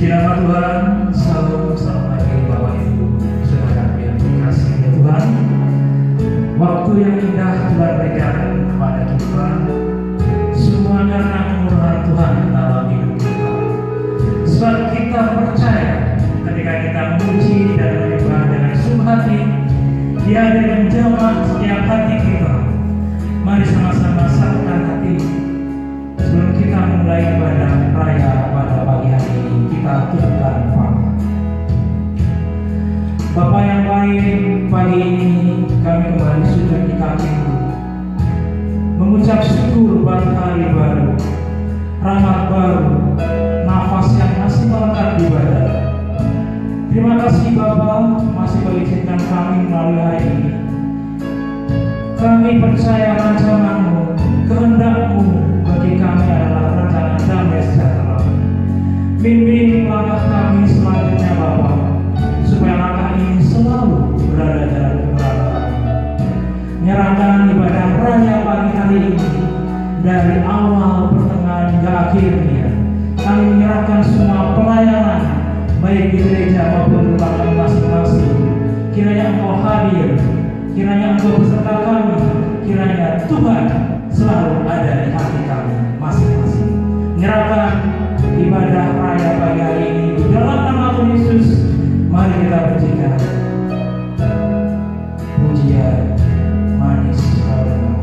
Puji nama Tuhan, selamat pagi Bapak Ibu, saudara yang dikasihi Tuhan. Waktu yang indah Tuhan berikan kepada kita, semua karena kemurahan Tuhan dalam hidup kita. Sebab kita percaya ketika kita memuji dan menyembah dengan sungguh hati, Dia ada menjamah setiap hati kita. Mari sama-sama satukan hati sebelum kita mulai ibadah raya pada pagi hari ini. Kita tundukkan kepala. Bapa yang baik, pagi ini kami kembali sudah di kaki-Mu mengucap syukur buat hari baru, rahmat baru, nafas yang masih melengkapi ibadah. Terima kasih Bapa masih mengizinkan kami melalui hari ini. Kami percaya rancangan-Mu, kehendak-Mu bagi kami adalah rencana damai sejahtera. Bimbing langkah kami selanjutnya Bapa, supaya langkah ini selalu berada dalam kebenaran. Nyerahkan ibadah raya pagi hari ini dari awal, pertengahan hingga akhirnya. Kami menyerahkan semua pelayanan baik di gereja maupun di rumah kami masing-masing. Kiranya Engkau hadir, kiranya Engkau beserta kami, kiranya Tuhan selalu ada di hati kami masing-masing. Menyerahkan ibadah raya pagi hari ini di dalam nama Tuhan Yesus. Mari kita pujikan pujian manis pada nama.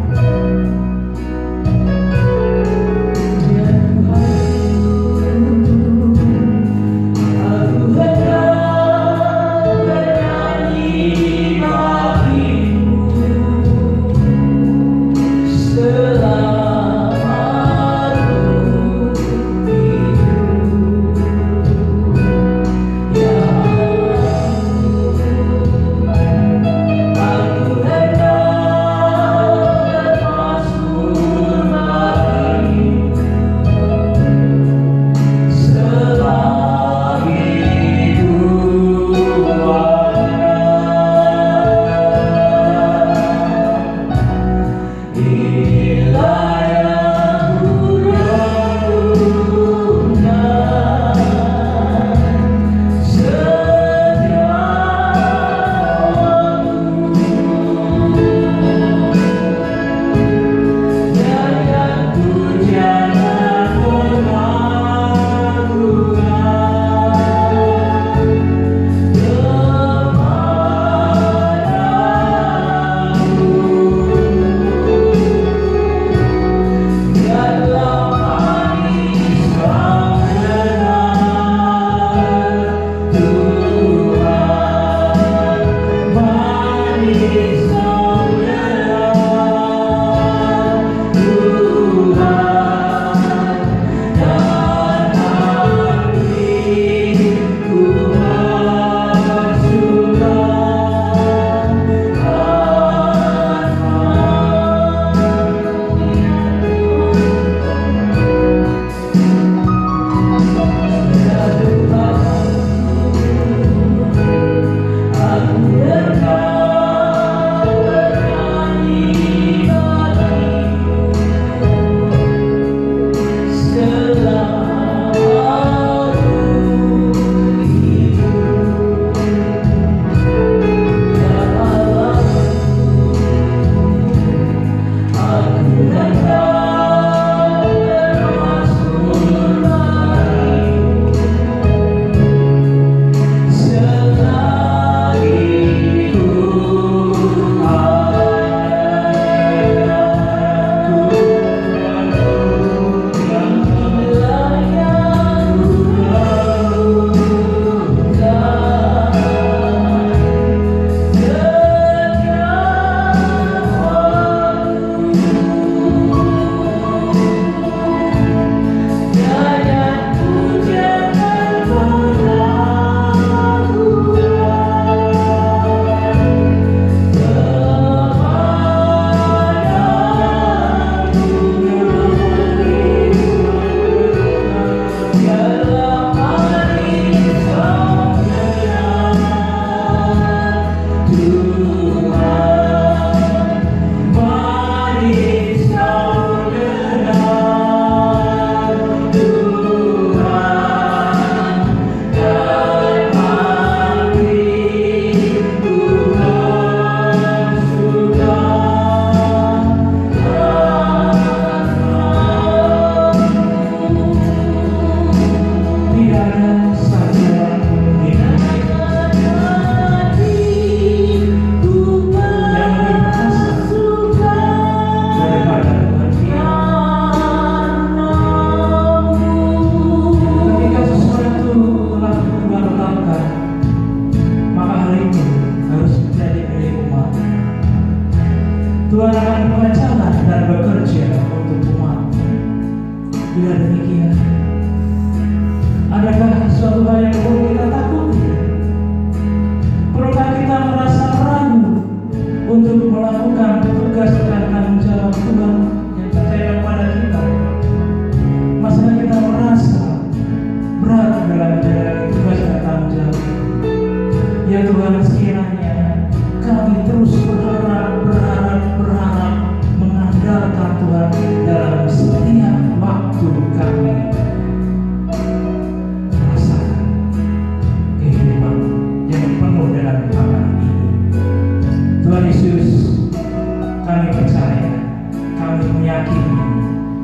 meyakini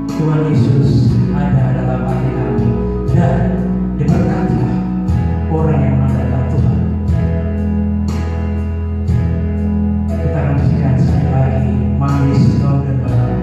Tuhan Yesus ada dalam hati kami, dan diberkatilah orang yang mengandalkan Tuhan. Kita akan musikan sekali lagi Manis Kau dan Baru.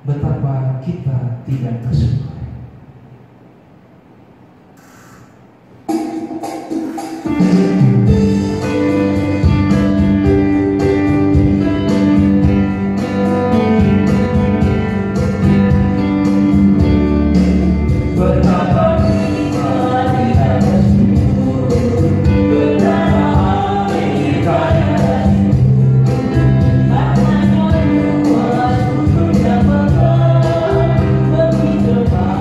Betapa kita tidak bersyukur. Bye.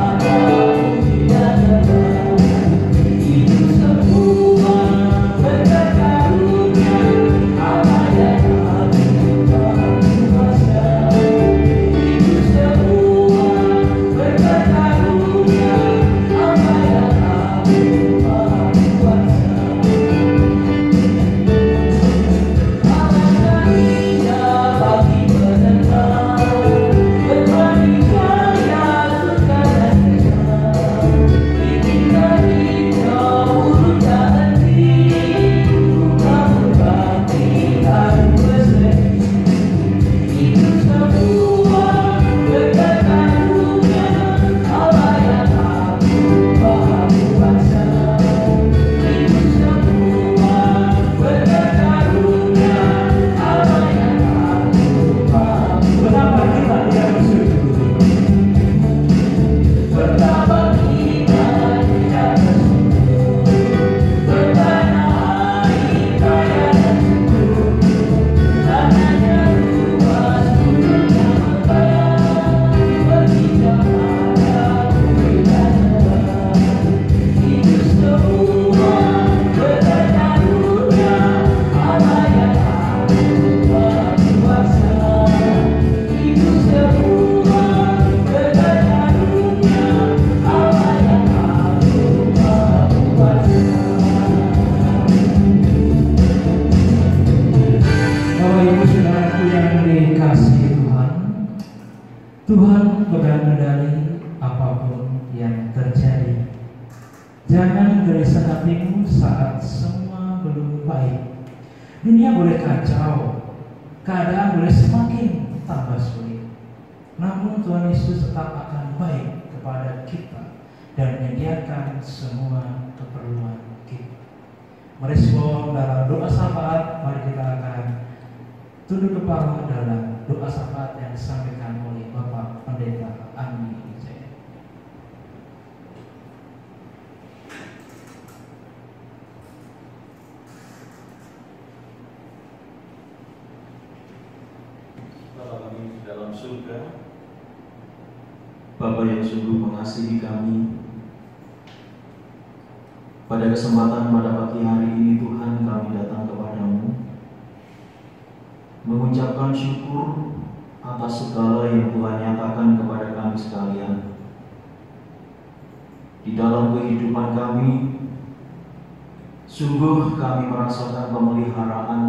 Tuhan pegang kendali apapun yang terjadi. Jangan gelisah hatimu saat semua belum baik. Dunia boleh kacau, keadaan boleh semakin tambah sulit, namun Tuhan Yesus tetap akan baik kepada kita dan menyediakan semua keperluan kita. Merespon dalam doa syafaat, mari kita akan tunduk kepala dalam doa syafaat yang disampaikan oleh Bapak Pendeta Andi Wijaya. Bapa kami di dalam surga, Bapa yang sungguh mengasihi kami, pada kesempatan pada pagi hari ini Tuhan kami datang kepadamu mengucapkan syukur atas segala yang Tuhan nyatakan kepada kami sekalian. Di dalam kehidupan kami, sungguh kami merasakan pemeliharaan,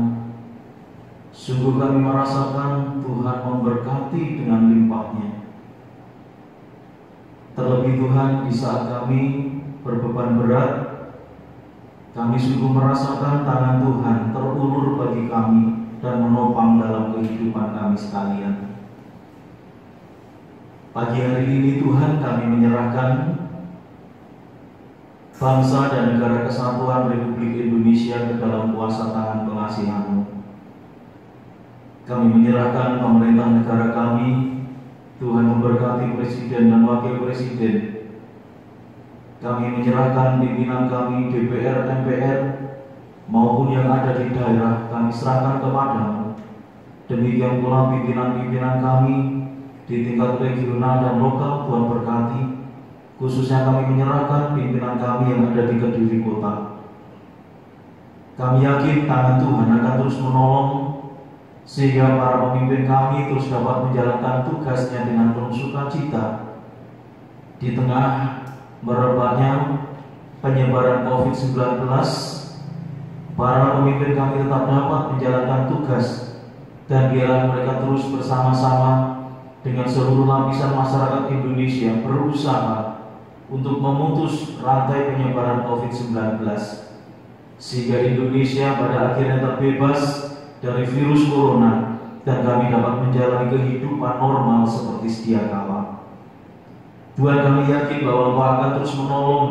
sungguh kami merasakan Tuhan memberkati dengan limpahnya. Terlebih Tuhan, di saat kami berbeban berat, kami sungguh merasakan tangan Tuhan terulur bagi kami dan menopang dalam kehidupan kami sekalian. Pagi hari ini Tuhan kami menyerahkan bangsa dan negara kesatuan Republik Indonesia ke dalam kuasa tangan pengasihan-Mu. Kami menyerahkan pemerintah negara kami, Tuhan memberkati Presiden dan Wakil Presiden. Kami menyerahkan pimpinan kami DPR, MPR, maupun yang ada di daerah, kami serahkan kepadamu. Demikian pula pimpinan-pimpinan kami di tingkat regional dan lokal, Tuhan berkati. Khususnya kami menyerahkan pimpinan kami yang ada di Kediri Kota. Kami yakin tangan Tuhan akan terus menolong, sehingga para pemimpin kami terus dapat menjalankan tugasnya dengan penuh sukacita. Di tengah merebaknya penyebaran COVID-19, para pemimpin kami tetap dapat menjalankan tugas, dan biarlah mereka terus bersama-sama dengan seluruh lapisan masyarakat Indonesia berusaha untuk memutus rantai penyebaran COVID-19, sehingga Indonesia pada akhirnya terbebas dari virus corona dan kami dapat menjalani kehidupan normal seperti sedia kala. Tuhan, kami yakin bahwa Engkau akan terus menolong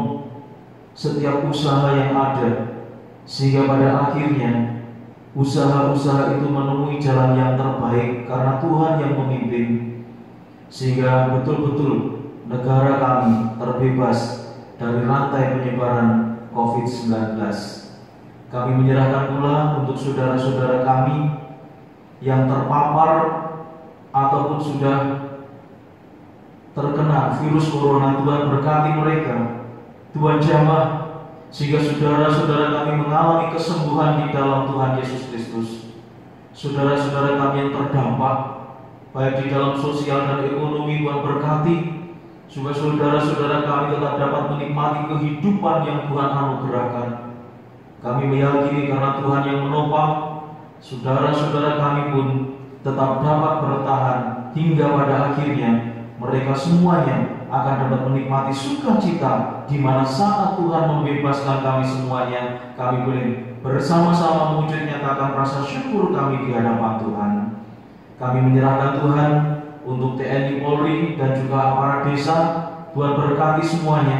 setiap usaha yang ada, sehingga pada akhirnya usaha-usaha itu menemui jalan yang terbaik karena Tuhan yang memimpin, sehingga betul-betul negara kami terbebas dari rantai penyebaran COVID-19. Kami menyerahkan pula untuk saudara-saudara kami yang terpapar ataupun sudah terkena virus corona. Tuhan berkati mereka, Tuhan jamah, sehingga saudara-saudara kami mengalami kesembuhan di dalam Tuhan Yesus Kristus. Saudara-saudara kami yang terdampak baik di dalam sosial dan ekonomi, Tuhan berkati, supaya saudara-saudara kami tetap dapat menikmati kehidupan yang Tuhan anugerahkan. Kami meyakini karena Tuhan yang menopang, saudara-saudara kami pun tetap dapat bertahan hingga pada akhirnya mereka semuanya akan dapat menikmati sukacita, di mana saat Tuhan membebaskan kami semuanya, kami boleh bersama-sama mewujud nyatakan rasa syukur kami di hadapan Tuhan. Kami menyerahkan Tuhan untuk TNI Polri dan juga aparat desa. Tuhan berkati semuanya,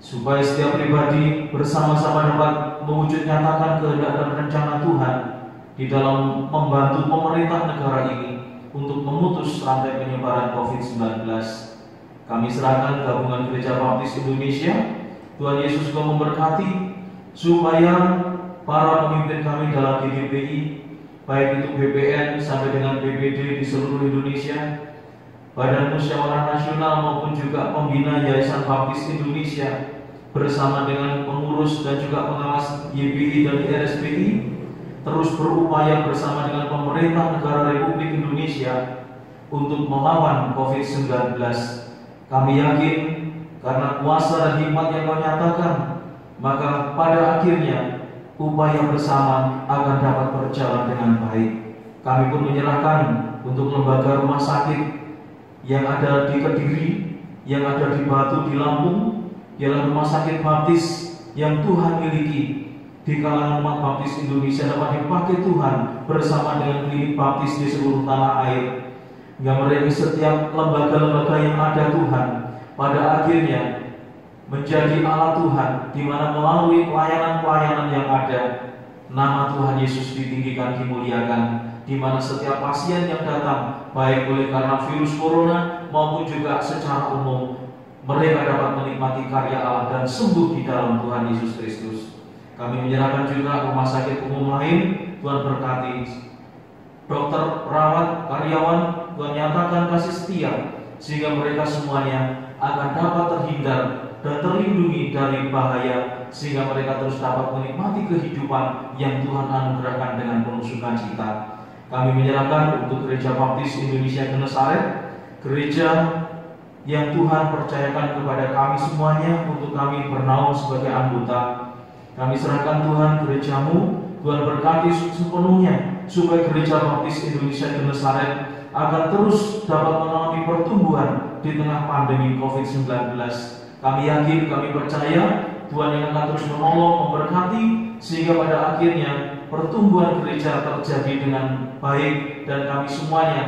supaya setiap pribadi bersama-sama dapat mewujud nyatakan kehendak dan rencana Tuhan di dalam membantu pemerintah negara ini untuk memutus rantai penyebaran COVID-19. Kami serahkan Gabungan Gereja Baptis Indonesia. Tuhan Yesus juga memberkati supaya para pemimpin kami dalam GGPI, baik itu BPN sampai dengan BPD di seluruh Indonesia, Badan Musyawarah Nasional maupun juga pembina Yayasan Baptis Indonesia, bersama dengan pengurus dan juga pengawas YPI dan RSPI, terus berupaya bersama dengan pemerintah negara Republik Indonesia untuk melawan COVID-19. Kami yakin karena kuasa dan hikmat yang Kau nyatakan, maka pada akhirnya upaya bersama akan dapat berjalan dengan baik. Kami pun menyerahkan untuk lembaga rumah sakit yang ada di Kediri, yang ada di Batu, di Lampung, ialah rumah sakit baptis yang Tuhan miliki di kalangan umat baptis Indonesia dapat dipakai Tuhan bersama dengan klinik baptis di seluruh tanah air. Hingga mereka setiap lembaga-lembaga yang ada Tuhan pada akhirnya menjadi alat Tuhan, di mana melalui pelayanan-pelayanan yang ada, nama Tuhan Yesus ditinggikan, dimuliakan, di mana setiap pasien yang datang, baik oleh karena virus corona maupun juga secara umum, mereka dapat menikmati karya Allah dan sembuh di dalam Tuhan Yesus Kristus. Kami menyerahkan juga rumah sakit umum lain, Tuhan berkati dokter, perawat, karyawan, Tuhan nyatakan kasih setia, sehingga mereka semuanya akan dapat terhindar dan terlindungi dari bahaya, sehingga mereka terus dapat menikmati kehidupan yang Tuhan anugerahkan dengan penuh sukacita. Kami menyerahkan untuk Gereja Baptis Indonesia Genesaret, gereja yang Tuhan percayakan kepada kami semuanya untuk kami bernaung sebagai anggota. Kami serahkan Tuhan gerejamu, Tuhan berkati sepenuhnya supaya Gereja Baptis Indonesia Genesaret akan terus dapat mengalami pertumbuhan di tengah pandemi COVID-19. Kami yakin, kami percaya Tuhan yang akan terus menolong, memberkati, sehingga pada akhirnya pertumbuhan gereja terjadi dengan baik, dan kami semuanya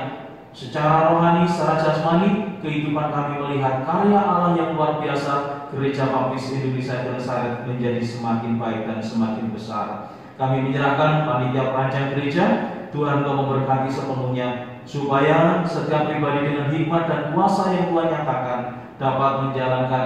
secara rohani, secara jasmani, kehidupan kami melihat karya Allah yang luar biasa. Gereja Baptis Indonesia Genesaret menjadi semakin baik dan semakin besar. Kami menyerahkan panitia perancang gereja, Tuhan Kau memberkati sepenuhnya, supaya setiap pribadi dengan hikmat dan kuasa yang Tuhan nyatakan dapat menjalankan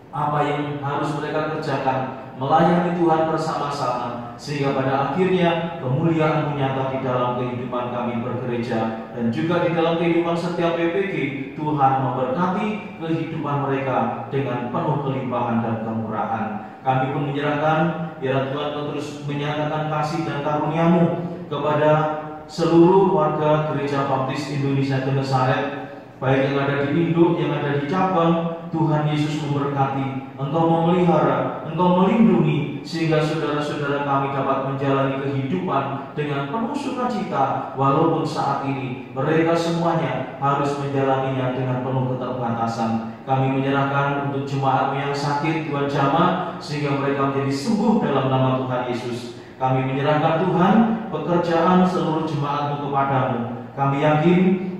apa yang harus mereka kerjakan, melayani Tuhan bersama-sama, sehingga pada akhirnya kemuliaan nyata di dalam kehidupan kami bergereja dan juga di dalam kehidupan setiap PPG. Tuhan memberkati kehidupan mereka dengan penuh kelimpahan dan kemurahan. Kami pun menyerahkan, biar Tuhan terus menyatakan kasih dan karunia-Mu kepada seluruh warga Gereja Baptis Indonesia Genesaret, baik yang ada di induk, yang ada di cabang. Tuhan Yesus memberkati, Engkau memelihara, Engkau melindungi, sehingga saudara-saudara kami dapat menjalani kehidupan dengan penuh sukacita, walaupun saat ini mereka semuanya harus menjalaninya dengan penuh keterbatasan. Kami menyerahkan untuk jemaat yang sakit, Tuhan jamah, sehingga mereka menjadi sembuh dalam nama Tuhan Yesus. Kami menyerahkan Tuhan pekerjaan seluruh jemaat-Mu kepadamu. Kami yakin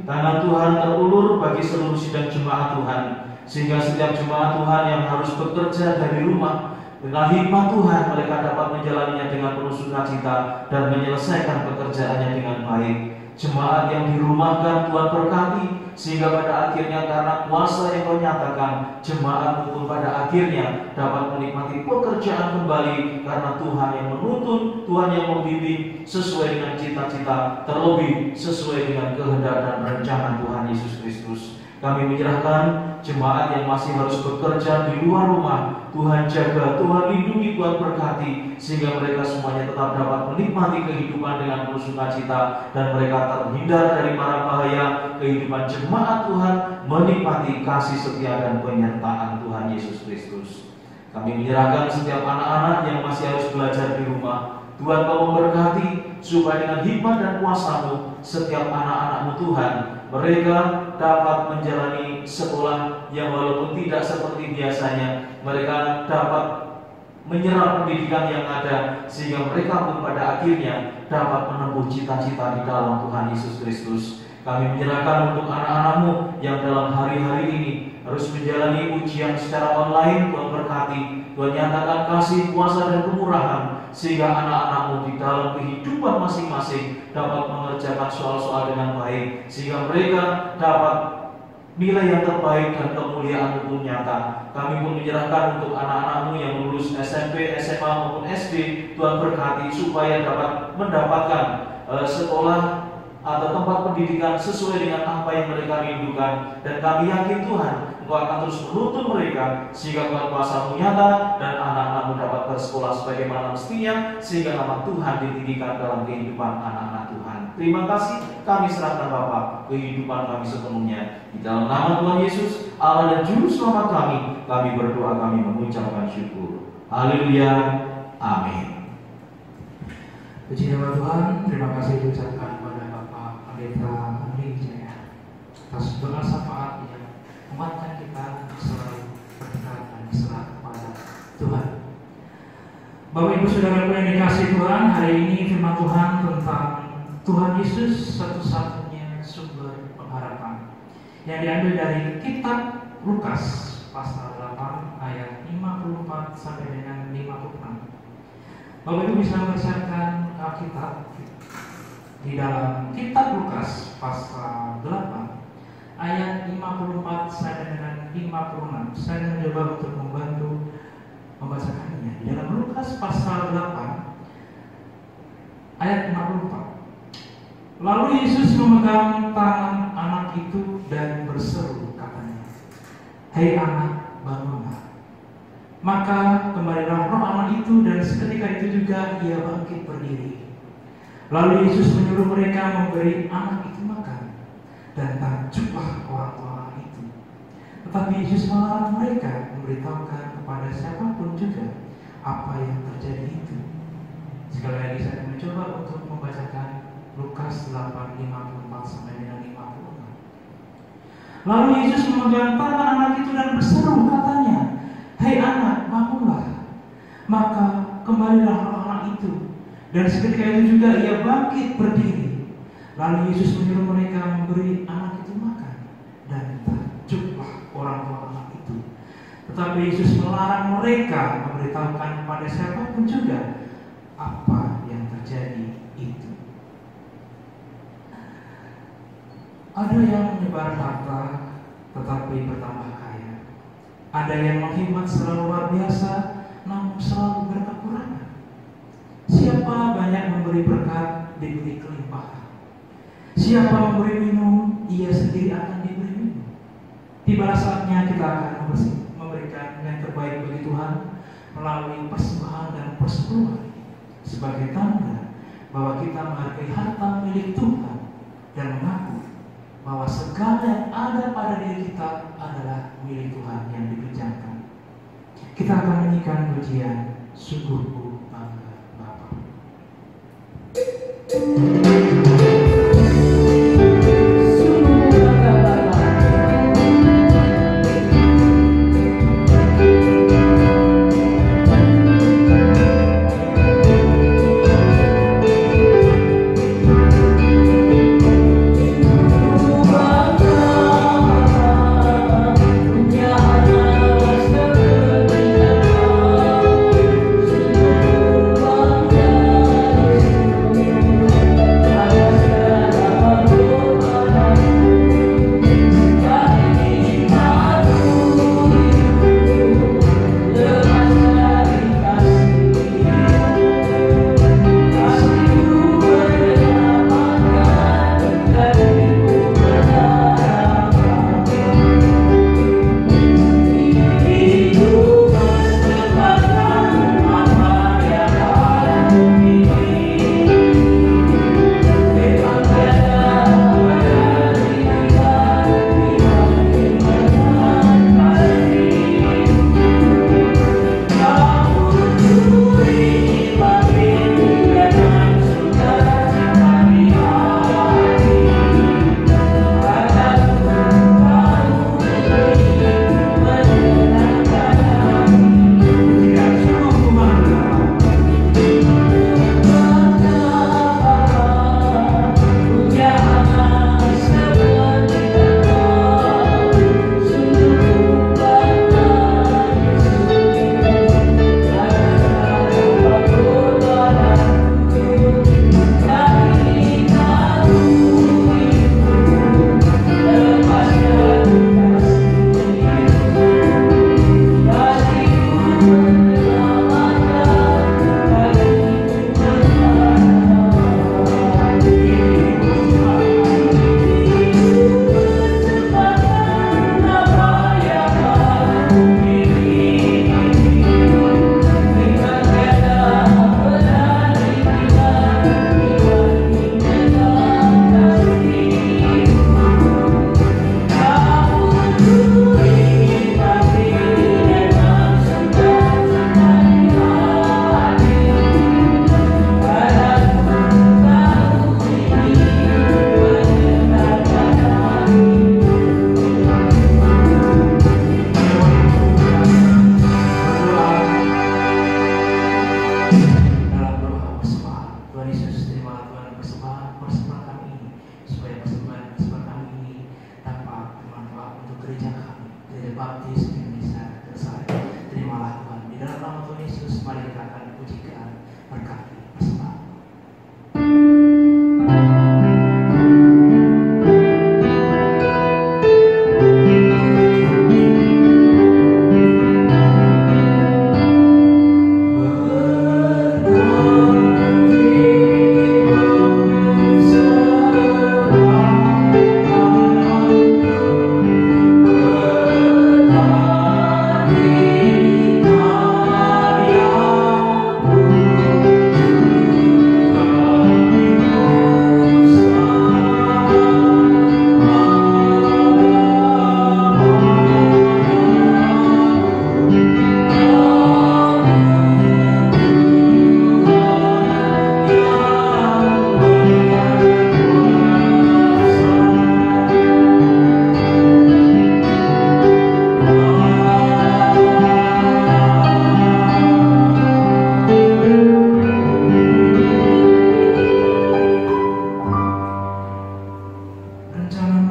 tangan Tuhan terulur bagi seluruh sidang jemaat Tuhan, sehingga setiap jemaat Tuhan yang harus bekerja dari rumah, dengan hikmat Tuhan mereka dapat menjalaninya dengan penuh sukacita dan menyelesaikan pekerjaannya dengan baik. Jemaat yang dirumahkan Tuhan berkati, sehingga pada akhirnya karena kuasa yang Kau nyatakan, jemaat pun pada akhirnya dapat menikmati pekerjaan kembali, karena Tuhan yang menuntun, Tuhan yang membimbing sesuai dengan cita-cita, terlebih sesuai dengan kehendak dan rencana Tuhan Yesus Kristus. Kami menyerahkan jemaat yang masih harus bekerja di luar rumah, Tuhan jaga, Tuhan lindungi, Tuhan berkati, sehingga mereka semuanya tetap dapat menikmati kehidupan dengan penuh sukacita, dan mereka terhindar dari mara bahaya. Kehidupan jemaat Tuhan menikmati kasih setia dan penyertaan Tuhan Yesus Kristus. Kami menyerahkan setiap anak-anak yang masih harus belajar di rumah, Tuhan Kau memberkati, supaya dengan hikmat dan kuasa-Mu setiap anak-anak-Mu Tuhan, mereka dapat menjalani sekolah yang walaupun tidak seperti biasanya, mereka dapat menyerap pendidikan yang ada, sehingga mereka pun pada akhirnya dapat menempuh cita-cita di dalam Tuhan Yesus Kristus. Kami menyerahkan untuk anak-anak-Mu yang dalam hari-hari ini harus menjalani ujian secara online, Tuhan berkati, Tuhan nyatakan kasih, kuasa dan kemurahan, sehingga anak-anak-Mu di dalam kehidupan masing-masing dapat mengerjakan soal-soal dengan baik, sehingga mereka dapat nilai yang terbaik dan kemuliaan pun nyata. Kami pun menyerahkan untuk anak-anak-Mu yang lulus SMP, SMA maupun SD, Tuhan berkati supaya dapat mendapatkan sekolah atau tempat pendidikan sesuai dengan apa yang mereka rindukan. Dan kami yakin Tuhan, Engkau akan terus menuntun mereka, sehingga kuasa-Mu nyata dan anak-anak-Mu dapat bersekolah sebagaimana mestinya, sehingga nama Tuhan ditinggikan dalam kehidupan anak-anak Tuhan. Terima kasih, kami serahkan Bapa kehidupan kami sepenuhnya. Di dalam nama Tuhan Yesus, Allah dan Juru Selamat kami berdoa, kami mengucapkan syukur. Haleluya, amin. Puji nama Tuhan, terima kasih diucapkan kepada Bapak Pendeta Andi Wijaya. atas doa syafaat yang menguatkan kita untuk selalu berdekat dan berserah kepada Tuhan. Bapak Ibu Saudaraku yang dikasihi Tuhan, hari ini firman Tuhan tentang Tuhan Yesus satu-satunya sumber pengharapan yang diambil dari kitab Lukas pasal 8 ayat 54 sampai dengan 56. Bapak Ibu bisa membacakan Alkitab di dalam kitab Lukas pasal 8 ayat 54 sampai dengan 56. Saya mencoba untuk membantu membacakannya. Di dalam Lukas pasal 8 ayat 54. Lalu Yesus memegang tangan anak itu dan berseru, katanya, "Hei anak, bangunlah." Maka kembalilah roh anak itu, dan seketika itu juga ia bangkit berdiri. Lalu Yesus menyuruh mereka memberi anak itu makan, dan takjublah orang tua anak itu. Tetapi Yesus melarang mereka memberitahukan kepada siapapun juga apa yang terjadi itu. Sekali lagi saya mencoba untuk membacakan Lukas 8:54 sampai dengan 56. Lalu Yesus memegang tangan anak itu dan berseru, katanya, "Hei anak, bangunlah." Maka kembalilah roh anak itu, dan seketika itu juga ia bangkit berdiri. Lalu Yesus menyuruh mereka memberi anak itu makan, dan takjublah orang tua anak itu. Tetapi Yesus melarang mereka memberitahukan kepada siapapun juga apa yang terjadi itu. Ada yang menyebar harta tetapi bertambah kaya. Ada yang menghemat selalu luar biasa namun selalu berkekurangan. Siapa banyak memberi berkat, diberi kelimpahan. Siapa memberi minum, ia sendiri akan diberi minum. Tiba saatnya kita akan memberikan yang terbaik bagi Tuhan melalui persembahan dan persepuluhan sebagai tanda bahwa kita menghargai harta milik Tuhan dan mengaku bahwa segala yang ada pada diri kita adalah milik Tuhan yang dipinjamkan. Kita akan menyanyikan pujian Sungguh Ku Bangga Bapa. Sungguh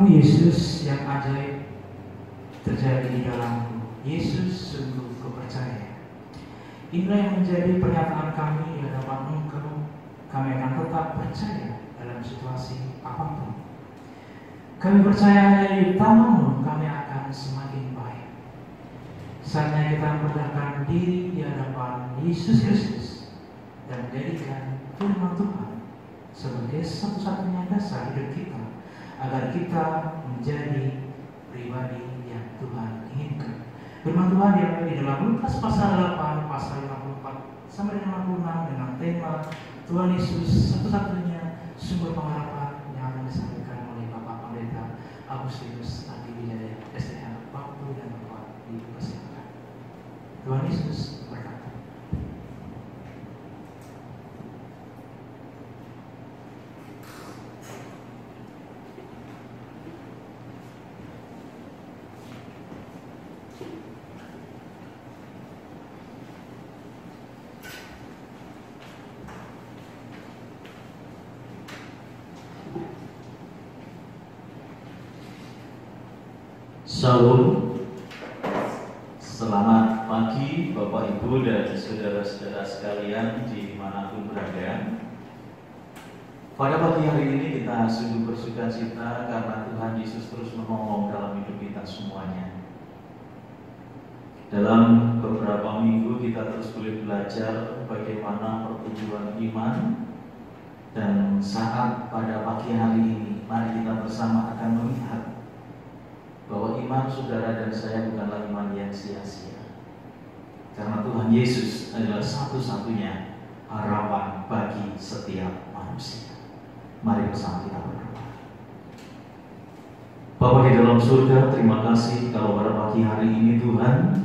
Firman-Mu Yesus yang ajaib terjadi di dalamku. Yesus, sungguh kupercaya. Inilah yang menjadi pernyataan kami di hadapan Engkau. Kami akan tetap percaya dalam situasi apapun. Kami percaya di tangan-Mu kami akan semakin baik. Saatnya kita merendahkan diri di hadapan Yesus Kristus dan menjadikan firman Tuhan sebagai satu-satunya dasar hidup kita, agar kita menjadi pribadi yang Tuhan inginkan. Firman Tuhan yang di dalam Lukas pasal 8, pasal 54 sampai dengan 56 dengan tema Tuhan Yesus satu-satunya sumber pengharapan, yang akan disampaikan oleh Bapak Pendeta Agustinus Adi Wijaya, SDH, waktu dan tempat dipersilakan. Tuhan Yesus berkata. Shalom. Selamat pagi Bapak Ibu dan saudara-saudara sekalian dimanapun berada. Pada pagi hari ini kita sungguh bersukacita karena Tuhan Yesus terus menolong dalam hidup kita semuanya. Dalam beberapa minggu kita terus boleh belajar bagaimana pertumbuhan iman. Dan saat pada pagi hari ini, mari kita bersama akan melihat bahwa iman saudara dan saya bukanlah iman yang sia-sia. Karena Tuhan Yesus adalah satu-satunya harapan bagi setiap manusia. Mari bersama kita berdoa. Bapa di dalam surga, terima kasih kalau pada pagi hari ini Tuhan,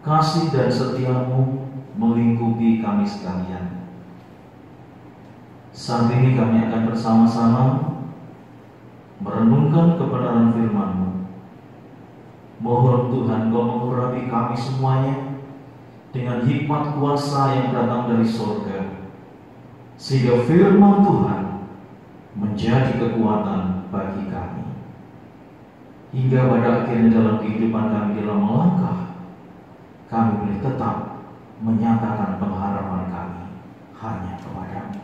kasih dan setia-Mu melingkupi kami sekalian. Saat ini kami akan bersama-sama merenungkan kebenaran firman-Mu. Mohon Tuhan Kau mengurapi kami semuanya dengan hikmat kuasa yang datang dari surga, sehingga firman Tuhan menjadi kekuatan bagi kami, hingga pada akhirnya dalam kehidupan kami dalam melangkah, kami boleh tetap menyatakan pengharapan kami hanya kepada-Mu.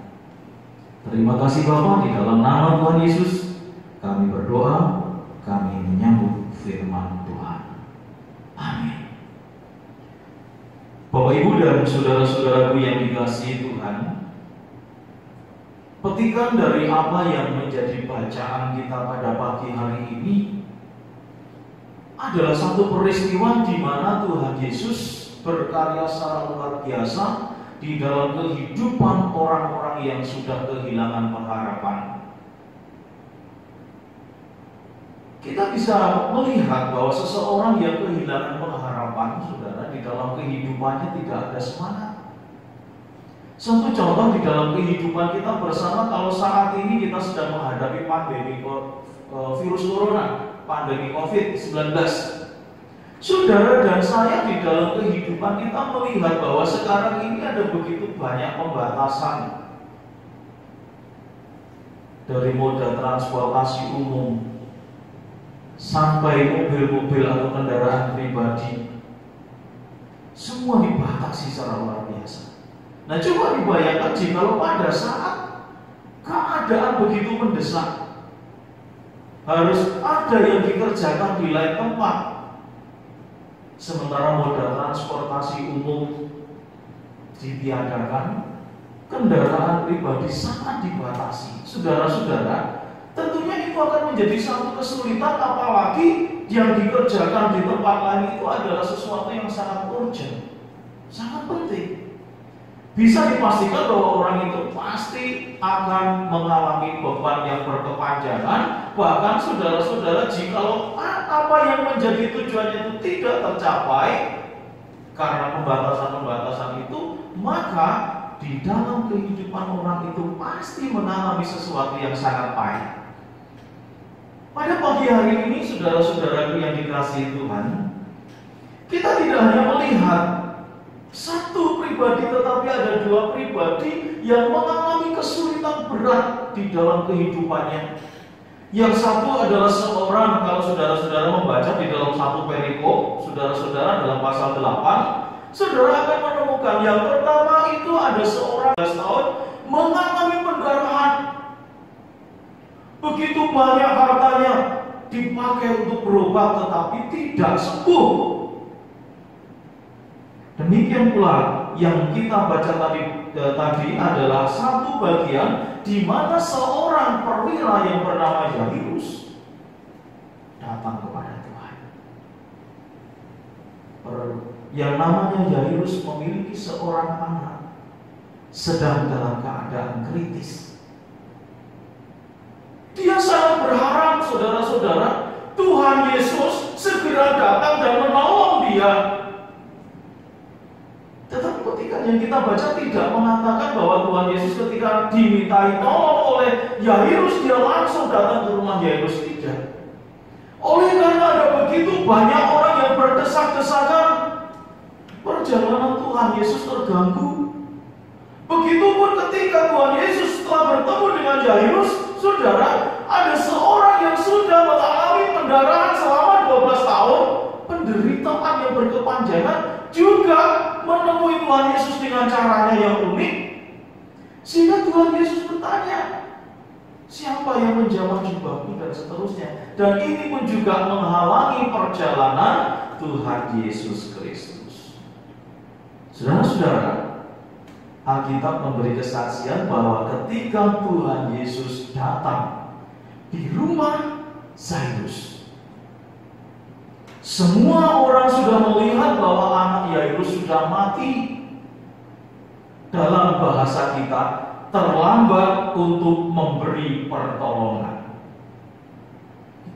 Terima kasih Bapa, di dalam nama Tuhan Yesus kami berdoa, kami menyambut firman Tuhan. Amin. Bapak Ibu dan saudara-saudaraku yang dikasihi Tuhan, petikan dari apa yang menjadi bacaan kita pada pagi hari ini adalah satu peristiwa di mana Tuhan Yesus berkarya secara luar biasa di dalam kehidupan orang-orang yang sudah kehilangan pengharapan. Kita bisa melihat bahwa seseorang yang kehilangan pengharapan, saudara, di dalam kehidupannya tidak ada semangat. Satu contoh di dalam kehidupan kita bersama, kalau saat ini kita sedang menghadapi pandemi virus corona, pandemi COVID-19. Saudara dan saya di dalam kehidupan kita melihat bahwa sekarang ini ada begitu banyak pembatasan. Dari moda transportasi umum sampai mobil-mobil atau kendaraan pribadi, semua dibatasi secara luar biasa. Nah, coba dibayangkan jika pada saat keadaan begitu mendesak, harus ada yang dikerjakan di lain tempat, sementara moda transportasi umum ditiadakan, kendaraan pribadi sangat dibatasi. Saudara-saudara, tentunya itu akan menjadi satu kesulitan, apalagi yang dikerjakan di tempat lain itu adalah sesuatu yang sangat urgent, sangat penting. Bisa dipastikan bahwa orang itu pasti akan mengalami beban yang berkepanjangan. Bahkan saudara-saudara, jikalau apa yang menjadi tujuannya itu tidak tercapai karena pembatasan-pembatasan itu, maka di dalam kehidupan orang itu pasti mengalami sesuatu yang sangat pahit. Pada pagi hari ini, saudara-saudaraku yang dikasihi Tuhan, kita tidak hanya melihat satu pribadi, tetapi ada dua pribadi yang mengalami kesulitan berat di dalam kehidupannya. Yang satu adalah seorang, kalau saudara-saudara membaca di dalam satu perikop, saudara-saudara dalam pasal 8, saudara akan menemukan yang pertama itu ada seorang 12 tahun mengalami pendarahan. Begitu banyak hartanya dipakai untuk berobat tetapi tidak sembuh. Demikian pula yang kita baca tadi adalah satu bagian di mana seorang perwira yang bernama Yairus datang kepada Tuhan. Yang namanya Yairus memiliki seorang anak sedang dalam keadaan kritis. Dia sangat berharap, saudara-saudara, Tuhan Yesus segera datang dan menolong dia. Tetapi ketika yang kita baca tidak mengatakan bahwa Tuhan Yesus ketika dimintai tolong oleh Yairus, dia langsung datang ke rumah Yairus, tidak. Oleh karena ada begitu banyak orang yang berdesak-desakan, perjalanan Tuhan Yesus terganggu. Begitupun ketika Tuhan Yesus telah bertemu dengan Yairus, saudara, ada seorang yang sudah mengalami pendarahan selama 12 tahun, penderitaan yang berkepanjangan, juga menemui Tuhan Yesus dengan caranya yang unik. Sehingga Tuhan Yesus bertanya, siapa yang menjamah jubahmu dan seterusnya. Dan ini pun juga menghalangi perjalanan Tuhan Yesus Kristus. Saudara-saudara, Alkitab memberi kesaksian bahwa ketika Tuhan Yesus datang di rumah Yairus, semua orang sudah melihat bahwa anak Yairus sudah mati. Dalam bahasa kita, terlambat untuk memberi pertolongan.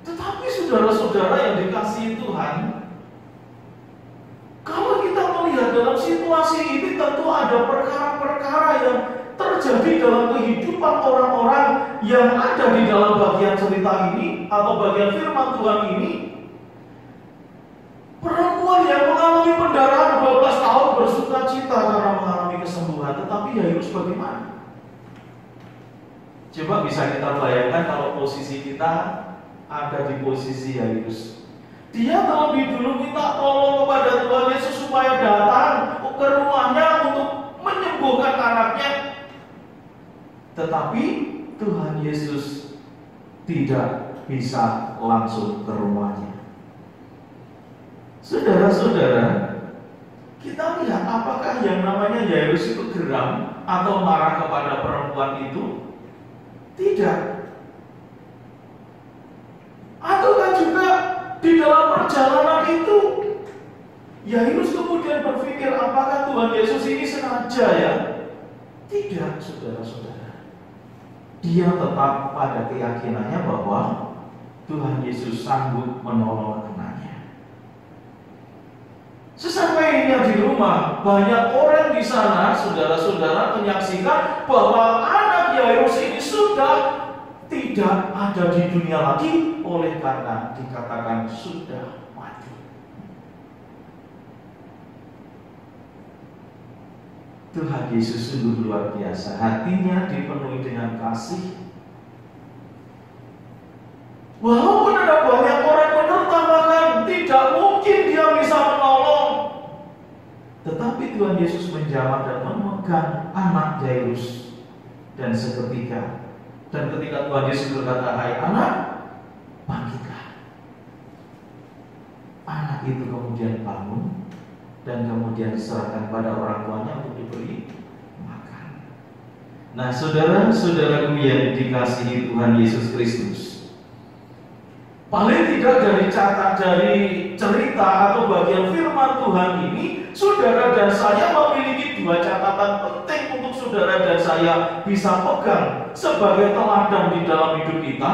Tetapi saudara-saudara yang dikasihi Tuhan, kalau kita melihat dalam situasi ini, tentu ada perkara-perkara yang terjadi dalam kehidupan orang-orang yang ada di dalam bagian cerita ini atau bagian firman Tuhan ini. Perempuan yang mengalami pendarahan 12 tahun bersuka cita karena mengalami kesembuhan. Tetapi Yairus bagaimana? Coba bisa kita bayangkan kalau posisi kita ada di posisi Yairus. Dia terlebih dulu minta tolong kepada Tuhan Yesus supaya datang ke rumahnya untuk menyembuhkan anaknya. Tetapi Tuhan Yesus tidak bisa langsung ke rumahnya. Saudara-saudara, kita lihat apakah yang namanya Yairus itu geram atau marah kepada perempuan itu? Tidak. Ataukah juga di dalam perjalanan itu Yairus kemudian berpikir apakah Tuhan Yesus ini sengaja ya? Tidak, saudara-saudara. Dia tetap pada keyakinannya bahwa Tuhan Yesus sanggup menolong anaknya. Sesampainya di rumah, banyak orang di sana, saudara-saudara, menyaksikan bahwa anak Yairus ini sudah tidak ada di dunia lagi, oleh karena dikatakan sudah mati. Tuhan Yesus sungguh luar biasa, hatinya dipenuhi dengan kasih. Walaupun ada banyak orang menertawakan, tidak mungkin dia bisa menolong. Tetapi Tuhan Yesus menjawab dan memegang anak Yairus. Dan seketika, dan ketika Tuhan Yesus berkata, hai anak, bangkitlah. Anak itu kemudian bangun dan kemudian diserahkan pada orang tuanya untuk diberi makan. Nah, saudara-saudaraku yang dikasihi Tuhan Yesus Kristus, paling tidak dari cerita atau bagian firman Tuhan ini, saudara dan saya memiliki dua catatan penting untuk saudara dan saya bisa pegang sebagai teladan di dalam hidup kita.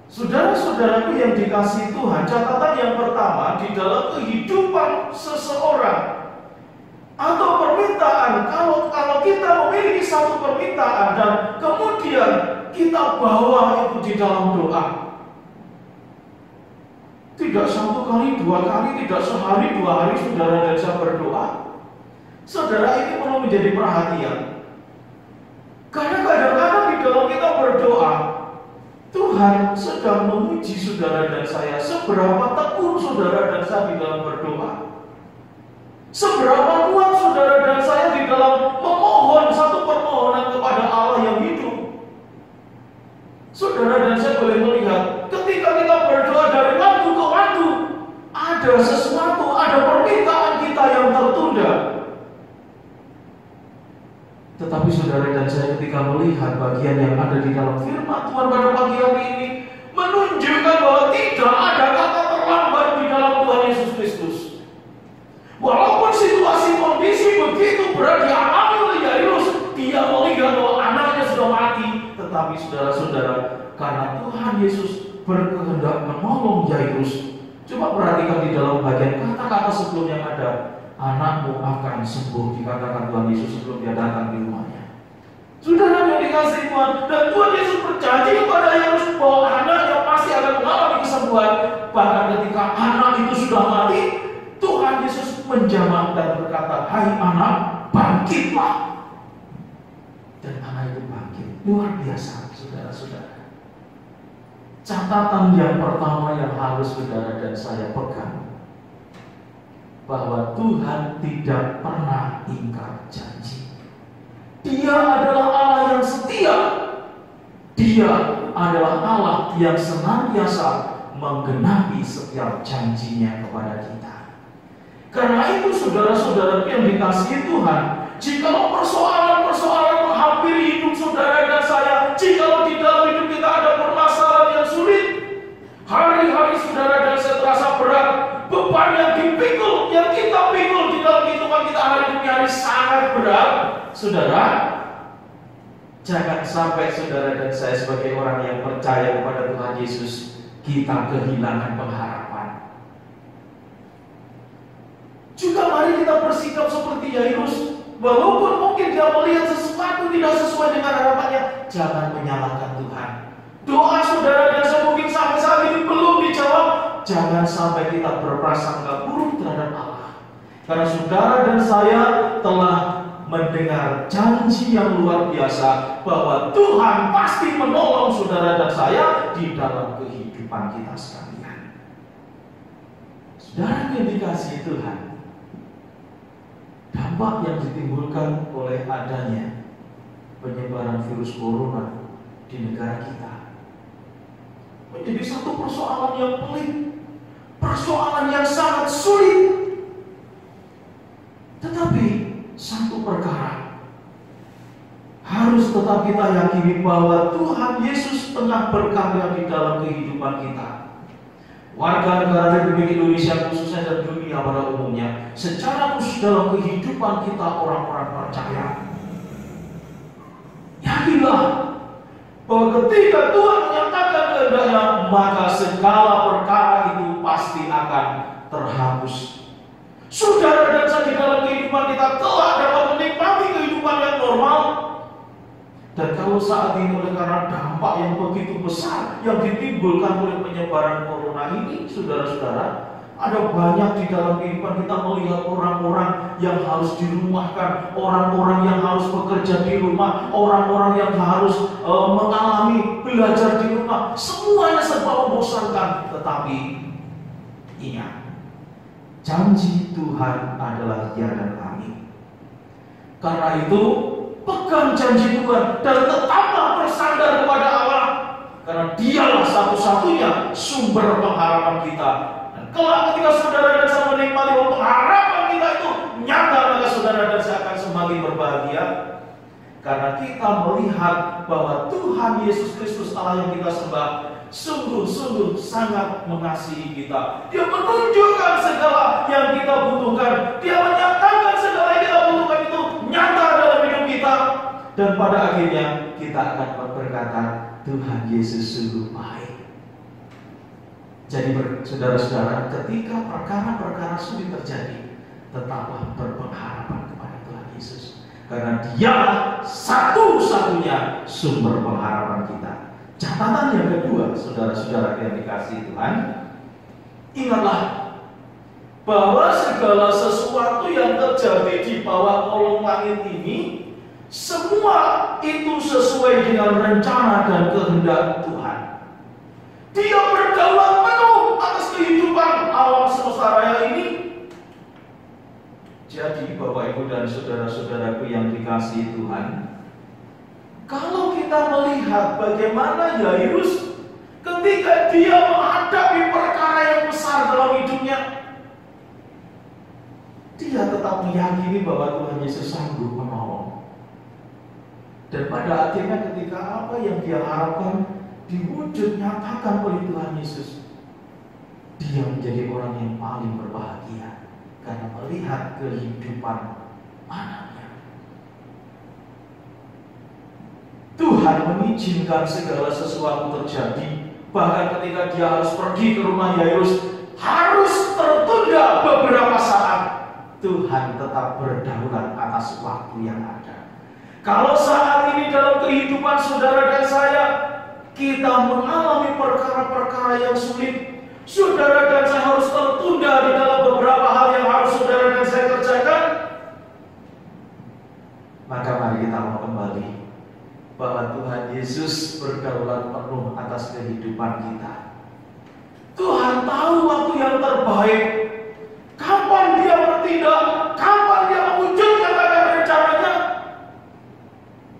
Saudara-saudaraku yang dikasihi Tuhan, catatan yang pertama di dalam kehidupan seseorang atau permintaan, kalau kita memiliki satu permintaan dan kemudian kita bawa itu di dalam doa, tidak satu kali, dua kali, tidak sehari, 2 hari saudara dan saya berdoa. Saudara, ini perlu menjadi perhatian. Karena kadang-kadang di dalam kita berdoa, Tuhan sedang menguji saudara dan saya, seberapa tekun saudara dan saya di dalam berdoa, seberapa kuat saudara dan saya di dalam memohon satu permohonan kepada Allah yang hidup. Saudara dan saya boleh melihat, ketika kita berdoa dari waktu ke waktu, ada sesuatu, ada permintaan kita yang tertunda. Tetapi saudara dan saya ketika melihat bagian yang ada di dalam firman Tuhan pada pagi hari ini, menunjukkan bahwa tidak ada kata terlambat di dalam Tuhan Yesus Kristus. Walaupun situasi kondisi begitu berat dialami oleh Yairus, dia melihat bahwa anaknya sudah mati. Tetapi saudara-saudara, karena Tuhan Yesus berkehendak menolong Yairus, coba perhatikan di dalam bagian kata-kata sebelum yang ada, anakmu akan sembuh, dikatakan Tuhan Yesus sebelum dia datang di rumahnya. Saudara yang dikasihi Tuhan, dan Tuhan Yesus berjanji kepada Yairus bahwa anaknya pasti akan mengalami kesembuhan. Bahkan ketika anak itu sudah mati, Tuhan Yesus menjawab dan berkata, hai anak, bangkitlah. Dan anak itu bangkit. Luar biasa, saudara-saudara. Catatan yang pertama yang harus saudara dan saya pegang, bahwa Tuhan tidak pernah ingkar janji. Dia adalah Allah yang setia. Dia adalah Allah yang senantiasa menggenapi setiap janjinya kepada kita. Karena itu saudara-saudara yang dikasihi Tuhan, jikalau persoalan-persoalan menghampiri hidup saudara dan saya, jikalau di dalam hidup kita ada permasalahan yang sulit, hari-hari saudara dan saya terasa berat, beban yang dipikul, yang kita pikul di dalam kehidupan kita hari demi hari sangat berat. Saudara, jangan sampai saudara dan saya sebagai orang yang percaya kepada Tuhan Yesus, kita kehilangan pengharapan. Juga mari kita bersikap seperti Yairus. Walaupun mungkin dia melihat sesuatu tidak sesuai dengan harapannya, jangan menyalahkan Tuhan. Doa saudara dan saya mungkin sampai saat ini belum dijawab, jangan sampai kita berprasangka buruk terhadap Allah. Karena saudara dan saya telah mendengar janji yang luar biasa bahwa Tuhan pasti menolong saudara dan saya di dalam kehidupan kita sekalian. Saudara yang dikasihi Tuhan, dampak yang ditimbulkan oleh adanya penyebaran virus corona di negara kita menjadi satu persoalan yang pelik, persoalan yang sangat sulit. Tetapi satu perkara harus tetap kita yakini, bahwa Tuhan Yesus tengah berkarya di dalam kehidupan kita. Warga negara Republik Indonesia khususnya dan dunia pada umumnya, secara khusus dalam kehidupan kita orang-orang percaya, yakinlah bahwa ketika Tuhan menyatakan kehendaknya, maka segala perkara itu pasti akan terhapus. Saudara dan saya di dalam kehidupan kita telah dapat menikmati kehidupan yang normal. Dan kalau saat ini oleh karena dampak yang begitu besar yang ditimbulkan oleh penyebaran corona ini, saudara-saudara, ada banyak di dalam kehidupan kita melihat orang-orang yang harus dirumahkan, orang-orang yang harus bekerja di rumah, orang-orang yang harus mengalami belajar di rumah. Semuanya serba membosankan. Tetapi ingat, janji Tuhan adalah ya dan amin. Karena itu pegang janji Tuhan dan tetaplah bersandar kepada Allah, karena Dialah satu-satunya sumber pengharapan kita. Dan kelak ketika saudara dan saya menikmati bahwa pengharapan kita itu nyata, maka saudara dan saya akan semakin berbahagia, karena kita melihat bahwa Tuhan Yesus Kristus Allah yang kita sembah sungguh-sungguh sangat mengasihi kita. Dia menunjukkan segala yang kita butuhkan, Dia menyatakan segala yang kita butuhkan itu nyata dalam hidup kita. Dan pada akhirnya kita akan berkata, Tuhan Yesus sungguh baik. Jadi saudara-saudara, ketika perkara-perkara sulit terjadi, tetaplah berpengharapan kepada Tuhan Yesus, karena Dialah satu-satunya sumber pengharapan kita. Catatan yang kedua, saudara-saudara yang dikasihi Tuhan, ingatlah bahwa segala sesuatu yang terjadi di bawah kolong langit ini, semua itu sesuai dengan rencana dan kehendak Tuhan. Dia berdaulat penuh atas kehidupan alam semesta raya ini. Jadi Bapak Ibu dan saudara-saudaraku yang dikasihi Tuhan, kalau kita melihat bagaimana Yairus ketika dia menghadapi perkara yang besar dalam hidupnya, dia tetap meyakini bahwa Tuhan Yesus sanggup menolong. Dan pada akhirnya ketika apa yang dia harapkan diwujud nyatakan oleh Tuhan Yesus, dia menjadi orang yang paling berbahagia karena melihat kehidupan anaknya. Tuhan mengizinkan segala sesuatu terjadi. Bahkan ketika dia harus pergi ke rumah Yairus, harus tertunda beberapa saat, Tuhan tetap berdaulat atas waktu yang ada. Kalau saat ini dalam kehidupan saudara dan saya, kita mengalami perkara-perkara yang sulit, saudara dan saya harus tertunda di dalam beberapa hal yang harus saudara dan saya kerjakan, maka mari kita mau kembali bahwa Tuhan Yesus berdaulat penuh atas kehidupan kita. Tuhan tahu waktu yang terbaik, kapan dia bertindak, kapan dia mewujudkan rencananya.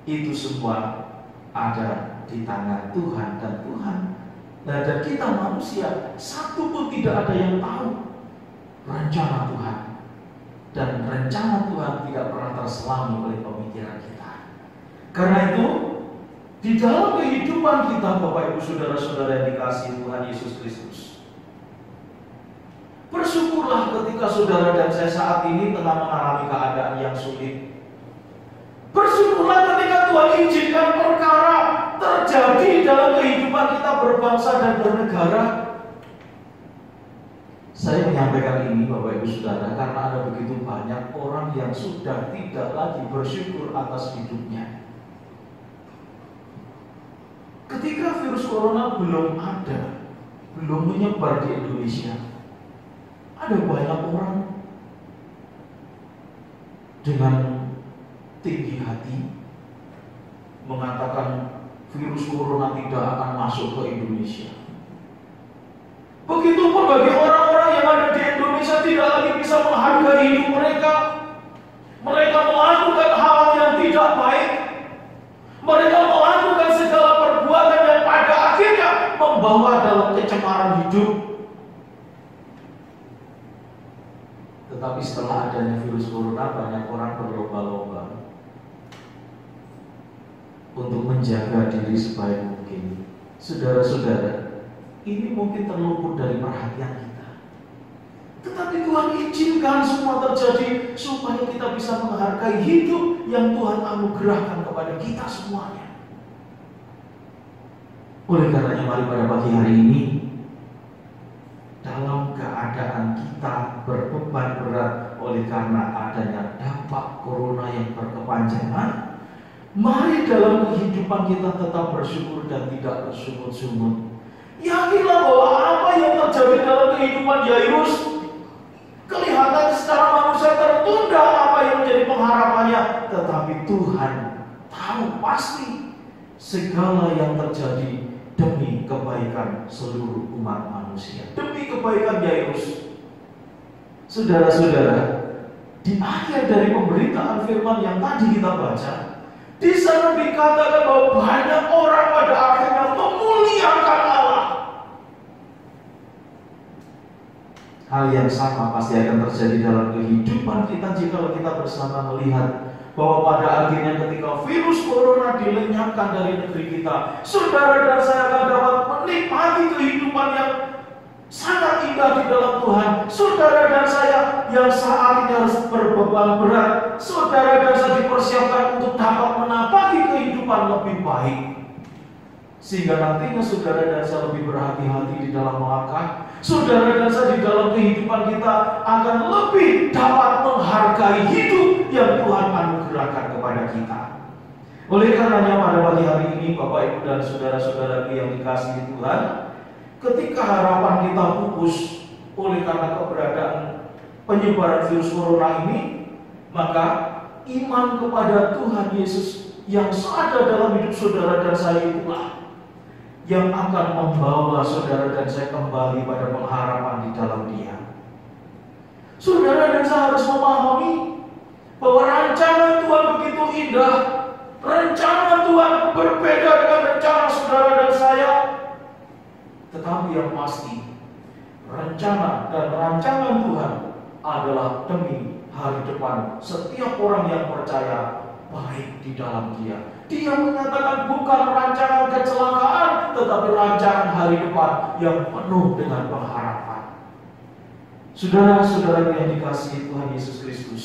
Itu semua ada di tangan Tuhan, dan kita manusia satu pun tidak ada yang tahu rencana Tuhan, dan rencana Tuhan tidak pernah terselami oleh pemikiran kita. Karena itu di dalam kehidupan kita, Bapak Ibu saudara-saudara yang dikasihi Tuhan Yesus Kristus, bersyukurlah ketika saudara dan saya saat ini tengah mengalami keadaan yang sulit. Bersyukurlah ketika Tuhan izinkan perkara terjadi dalam kehidupan kita berbangsa dan bernegara. Saya menyampaikan ini Bapak Ibu Saudara karena ada begitu banyak orang yang sudah tidak lagi bersyukur atas hidupnya. Ketika virus corona belum ada, belum menyebar di Indonesia, ada banyak orang dengan tinggi hati mengatakan virus corona tidak akan masuk ke Indonesia. Begitupun bagi orang-orang yang ada di Indonesia tidak lagi bisa menghargai hidup mereka. Mereka melakukan hal yang tidak baik. Mereka melakukan segala perbuatan yang pada akhirnya membawa dalam kecemaran hidup. Tetapi setelah adanya virus corona, banyak orang berlomba-lomba untuk menjaga diri sebaik mungkin. Saudara-saudara, ini mungkin terluput dari perhatian kita. Tetapi Tuhan izinkan semua terjadi supaya kita bisa menghargai hidup yang Tuhan anugerahkan kepada kita semuanya. Oleh karenanya mari pada pagi hari ini, dalam keadaan kita berbeban berat oleh karena adanya dampak corona yang berkepanjangan, mari dalam kehidupan kita tetap bersyukur dan tidak bersungut-sungut. Yakinlah bahwa apa yang terjadi dalam kehidupan Yairus kelihatan secara manusia tertunda apa yang menjadi pengharapannya, tetapi Tuhan tahu pasti segala yang terjadi demi kebaikan seluruh umat manusia, demi kebaikan Yairus. Saudara-saudara, di akhir dari pemberitaan firman yang tadi kita baca, di sana dikatakan bahwa banyak orang pada akhirnya memuliakan Allah. Hal yang sama pasti akan terjadi dalam kehidupan kita jika kita bersama melihat bahwa pada akhirnya ketika virus corona dilenyapkan dari negeri kita, saudara dan saya akan dapat menikmati kehidupan yang sangat indah di dalam Tuhan. Saudara dan saya yang saat ini harus berbeban berat, saudara dan saya dipersiapkan untuk dapat menapaki kehidupan lebih baik, sehingga nantinya saudara dan saya lebih berhati-hati di dalam melangkah. Saudara dan saya di dalam kehidupan kita akan lebih dapat menghargai hidup yang Tuhan anugerahkan kepada kita. Oleh karenanya pada pagi hari ini Bapak Ibu dan saudara-saudaraku yang dikasihi Tuhan, ketika harapan kita pupus oleh karena keberadaan penyebaran virus corona ini, maka iman kepada Tuhan Yesus yang ada dalam hidup saudara dan saya itulah yang akan membawa saudara dan saya kembali pada pengharapan di dalam Dia. Saudara dan saya harus memahami bahwa rancangan Tuhan begitu indah. Rencana Tuhan berbeda dengan rencana saudara dan saya. Tetapi yang pasti, rencana dan rancangan Tuhan adalah demi hari depan setiap orang yang percaya baik di dalam Dia. Dia menyatakan bukan rancangan kecelakaan, tetapi rancangan hari depan yang penuh dengan pengharapan. Saudara-saudara yang dikasihi Tuhan Yesus Kristus,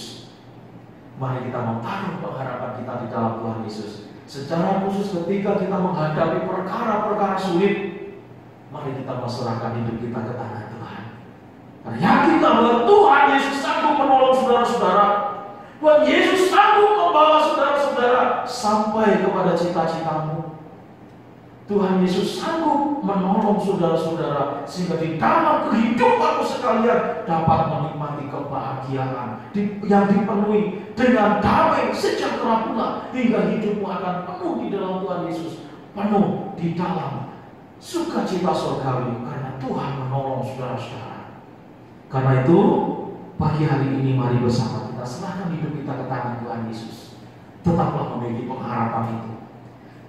mari kita menaruh pengharapan kita di dalam Tuhan Yesus. Secara khusus ketika kita menghadapi perkara-perkara sulit, mari kita menyerahkan hidup kita ke tangan Tuhan. Karena yakin bahwa Tuhan Yesus sanggup menolong saudara-saudara. Tuhan Yesus sanggup membawa saudara-saudara sampai kepada cita-citamu. Tuhan Yesus sanggup menolong saudara-saudara sehingga di dalam kehidupanmu sekalian dapat menikmati kebahagiaan yang dipenuhi dengan damai sejahtera pula, hingga hidupmu akan penuh di dalam Tuhan Yesus, penuh di dalam sukacita surgawi karena Tuhan menolong saudara-saudara. Karena itu pagi hari ini mari bersama kita serahkan hidup kita ke tangan Tuhan Yesus. Tetaplah memiliki pengharapan itu.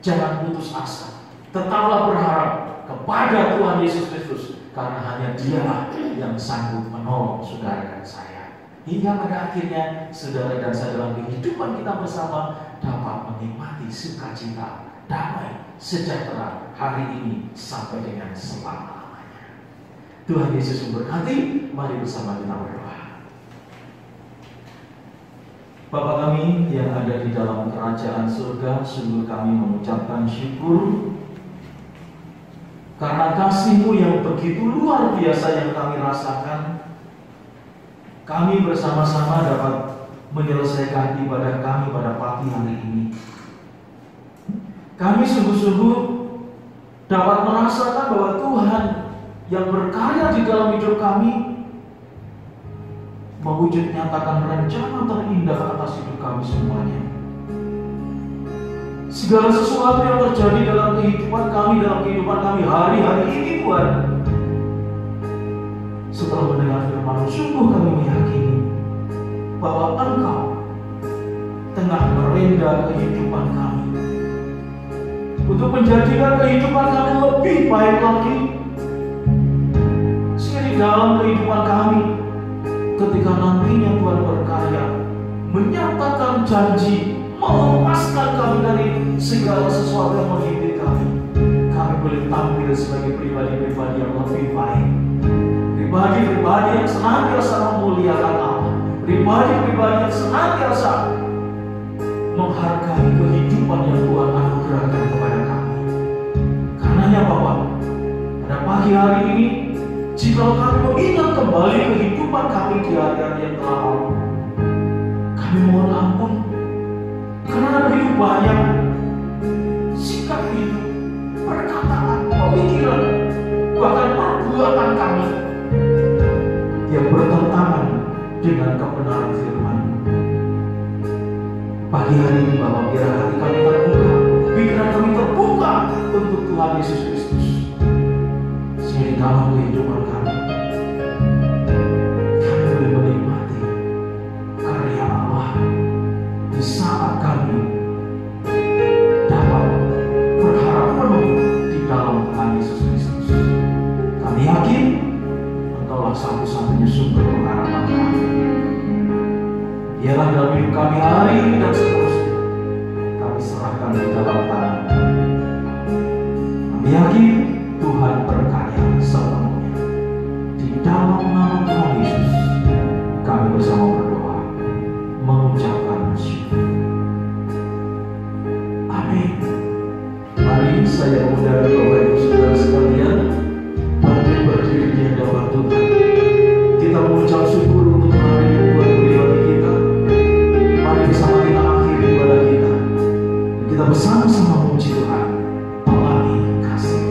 Jangan putus asa. Tetaplah berharap kepada Tuhan Yesus Kristus, karena hanya Dialah yang sanggup menolong saudara dan saya. Hingga pada akhirnya saudara dan saya dalam kehidupan kita bersama dapat menikmati sukacita, damai, sejahtera hari ini sampai dengan selama-lamanya. Tuhan Yesus memberkati. Mari bersama kita berdoa. Bapa kami yang ada di dalam kerajaan surga, sungguh kami mengucapkan syukur karena kasih-Mu yang begitu luar biasa yang kami rasakan. Kami bersama-sama dapat menyelesaikan ibadah kami pada pagi hari ini. Kami sungguh-sungguh dapat merasakan bahwa Tuhan yang berkarya di dalam hidup kami mewujud nyatakan rencana terindah atas hidup kami semuanya. Segala sesuatu yang terjadi dalam kehidupan kami hari-hari ini Tuhan, setelah mendengar firman-Mu, sungguh kami meyakini bahwa Engkau tengah merenda kehidupan kami untuk menjadikan kehidupan kami lebih baik lagi. Sehingga di dalam kehidupan kami, ketika nantinya Tuhan berkarya, menyatakan janji, melepaskan kami dari segala sesuatu yang menghimpit kami, kami boleh tampil sebagai pribadi-pribadi yang lebih baik, pribadi-pribadi yang senantiasa memuliakan Allah, pribadi-pribadi yang senantiasa menghargai kehidupan yang Tuhan anugerahkan kepada kami. Karenanya Bapak, pada pagi hari ini, jika kami mengingat kembali kehidupan kami di hari-hari yang telah lalu, kami mohon ampun karena begitu banyak sikap hidup, perkataan, pemikiran, bahkan perbuatan kami yang bertentangan dengan kebenaran firman. Pagi hari ini Bapak, biar hati kami terbuka, pikiran kami terbuka untuk Tuhan Yesus Kristus. Sehingga di dalam kehidupan kami boleh menikmati karya Allah di saat kami dapat berharap penuh di dalam Tuhan Yesus Kristus. Kami yakin Engkaulah satu-satunya sumber pengharapan kami. Biarlah dalam hidup kami hari ini dan seterusnya kami serahkan di dalam tangan. Kami yakin Tuhan berkarya sepenuhnya. Di dalam nama Tuhan Yesus kami bersama berdoa, mengucapkan syukur. Amin. Mari saya mengundang Bapak Ibu Saudara sekalian, mari berdiri di hadapan Tuhan. Kita mengucap syukur untuk hari yang Tuhan beri bagi kita. Mari bersama kita akhiri ibadah kita. Kita bersama-sama memuji Tuhan. Pelangi kasih.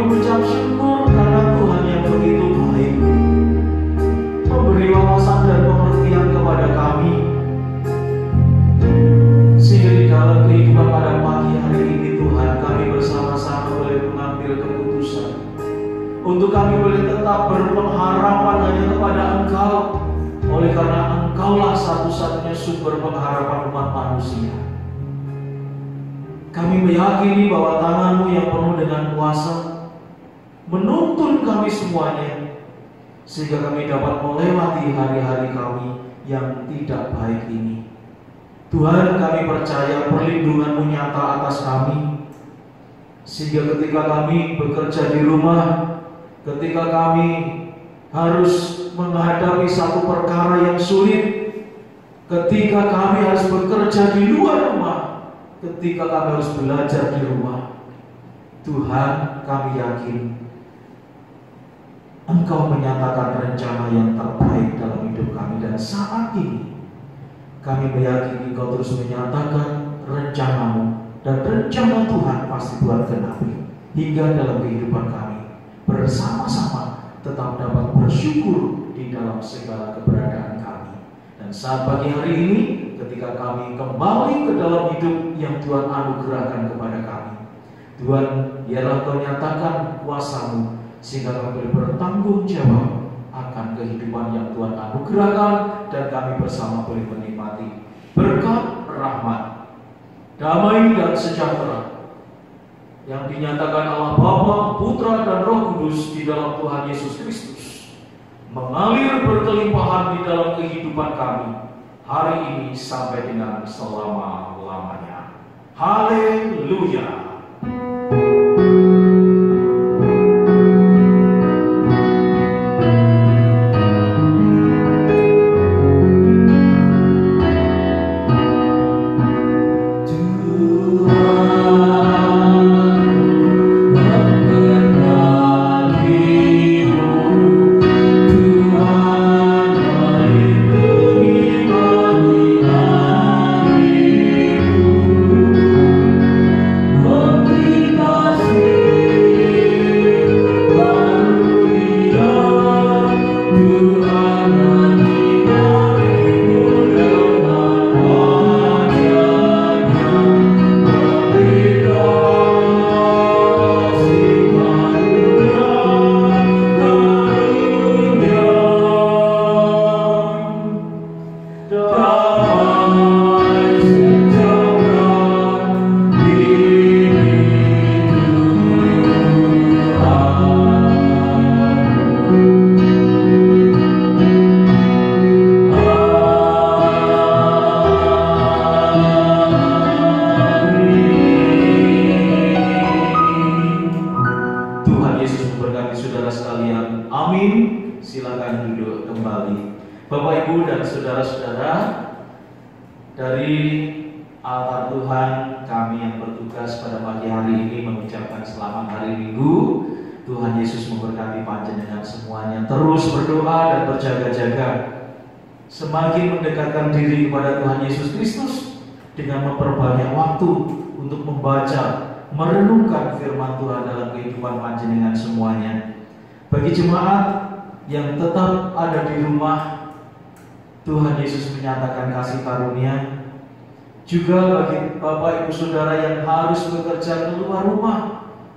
mengucap syukur karena Tuhan yang begitu baik, memberi wawasan dan pengertian kepada kami, sehingga di dalam kehidupan pada pagi hari ini Tuhan, kami bersama-sama boleh mengambil keputusan untuk kami boleh tetap berpengharapan hanya kepada Engkau, oleh karena Engkaulah satu-satunya sumber pengharapan umat manusia. Kami meyakini bahwa tangan-Mu yang penuh dengan kuasa menuntun kami semuanya, sehingga kami dapat melewati hari-hari kami yang tidak baik ini. Tuhan, kami percaya perlindungan-Mu nyata atas kami, sehingga ketika kami bekerja di rumah, ketika kami harus menghadapi satu perkara yang sulit, ketika kami harus bekerja di luar rumah, ketika kami harus belajar di rumah, Tuhan, kami yakin Engkau menyatakan rencana yang terbaik dalam hidup kami. Dan saat ini kami meyakini Engkau terus menyatakan rencana-Mu, dan rencana Tuhan pasti Tuhan genapi hingga dalam kehidupan kami. Bersama-sama tetap dapat bersyukur di dalam segala keberadaan kami. Dan saat pagi hari ini, ketika kami kembali ke dalam hidup yang Tuhan anugerahkan kepada kami, Tuhan, biarlah Kau nyatakan kuasa-Mu, sehingga kami boleh bertanggung jawab akan kehidupan yang Tuhan anugerahkan, dan kami bersama boleh menikmati berkat, rahmat, damai dan sejahtera yang dinyatakan Allah Bapa, Putra dan Roh Kudus di dalam Tuhan Yesus Kristus, mengalir berkelimpahan di dalam kehidupan kami hari ini sampai dengan selama-lamanya. Haleluya. Semakin mendekatkan diri kepada Tuhan Yesus Kristus dengan memperbanyak waktu untuk membaca, merenungkan firman Tuhan dalam kehidupan panjenengan semuanya. Bagi jemaat yang tetap ada di rumah, Tuhan Yesus menyatakan kasih karunia. Juga bagi Bapak Ibu Saudara yang harus bekerja keluar rumah,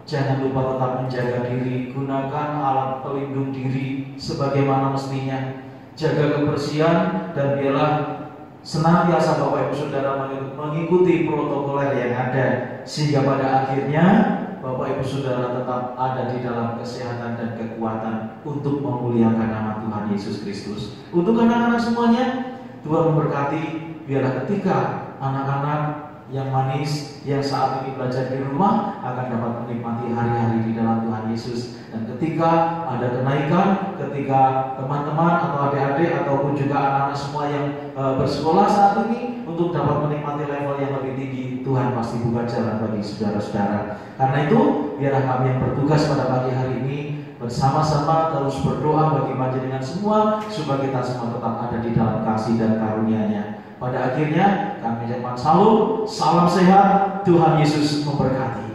jangan lupa tetap menjaga diri, gunakan alat pelindung diri sebagaimana mestinya. Jaga kebersihan, dan biarlah senantiasa Bapak Ibu Saudara mengikuti protokoler yang ada, sehingga pada akhirnya Bapak Ibu Saudara tetap ada di dalam kesehatan dan kekuatan untuk memuliakan nama Tuhan Yesus Kristus. Untuk anak-anak semuanya, Tuhan memberkati. Biarlah ketika anak-anak yang manis yang saat ini belajar di rumah akan dapat menikmati hari-hari di dalam Tuhan Yesus. Dan ketika ada kenaikan, ketika teman-teman atau adik-adik ataupun juga anak-anak semua yang bersekolah saat ini untuk dapat menikmati level yang lebih tinggi, Tuhan pasti buka jalan bagi saudara-saudara. Karena itu, biarlah kami yang bertugas pada pagi hari ini bersama-sama terus berdoa bagi panjenengan semua, supaya kita semua tetap ada di dalam kasih dan karunia-Nya. Pada akhirnya kami ucapkan salam sehat, Tuhan Yesus memberkati.